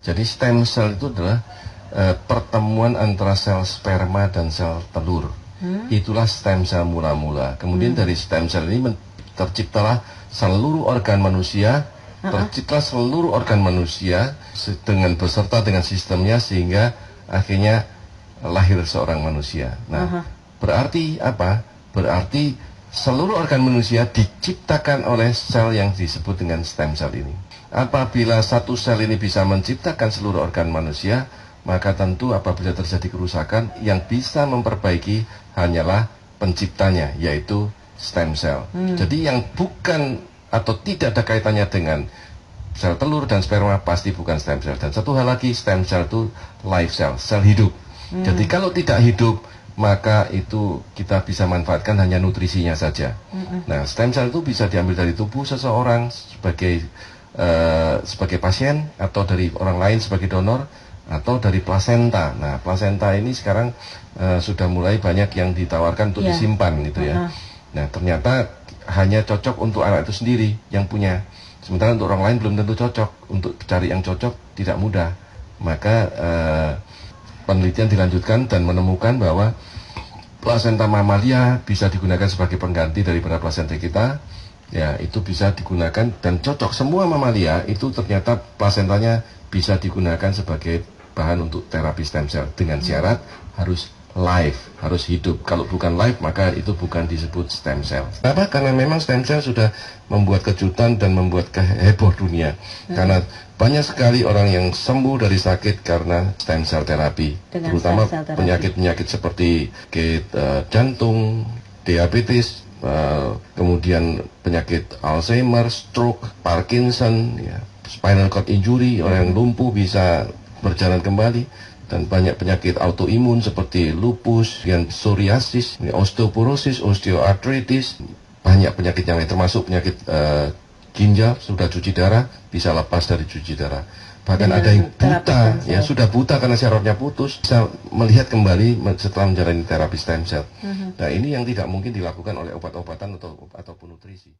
Jadi stem cell itu adalah pertemuan antara sel sperma dan sel telur. Itulah stem cell mula-mula. Kemudian dari stem cell ini terciptalah seluruh organ manusia, dengan beserta dengan sistemnya, sehingga akhirnya lahir seorang manusia. Nah, berarti apa? Berarti seluruh organ manusia diciptakan oleh sel yang disebut dengan stem cell ini. Apabila satu sel ini bisa menciptakan seluruh organ manusia, maka tentu apabila terjadi kerusakan, yang bisa memperbaiki hanyalah penciptanya, yaitu stem cell. Jadi yang bukan atau tidak ada kaitannya dengan sel telur dan sperma pasti bukan stem cell. Dan satu hal lagi, stem cell itu life cell, sel hidup. Jadi kalau tidak hidup, maka itu kita bisa manfaatkan hanya nutrisinya saja. Nah, stem cell itu bisa diambil dari tubuh seseorang sebagai pasien, atau dari orang lain sebagai donor, atau dari plasenta. Nah, plasenta ini sekarang sudah mulai banyak yang ditawarkan untuk disimpan gitu ya. Nah, ternyata hanya cocok untuk anak itu sendiri yang punya. Sementara untuk orang lain belum tentu cocok. Untuk cari yang cocok tidak mudah. Maka penelitian dilanjutkan dan menemukan bahwa plasenta mamalia bisa digunakan sebagai pengganti daripada plasenta kita. Ya, itu bisa digunakan dan cocok. Semua mamalia itu ternyata plasentanya bisa digunakan sebagai bahan untuk terapi stem cell, dengan syarat harus live, harus hidup. Kalau bukan live, maka itu bukan disebut stem cell. Kenapa? Karena memang stem cell sudah membuat kejutan dan membuat heboh dunia. Karena banyak sekali orang yang sembuh dari sakit karena stem cell terapi, terutama penyakit-penyakit seperti jantung, diabetes, kemudian penyakit Alzheimer, stroke, Parkinson, ya, spinal cord injury, orang yang lumpuh bisa berjalan kembali, dan banyak penyakit autoimun seperti lupus, psoriasis, osteoporosis, osteoartritis, banyak penyakit yang lain, termasuk penyakit ginjal. Sudah cuci darah bisa lepas dari cuci darah. Bahkan ada yang buta, ya sudah buta karena syarafnya putus, bisa melihat kembali setelah menjalani terapi stem cell. Nah, ini yang tidak mungkin dilakukan oleh obat-obatan ataupun nutrisi.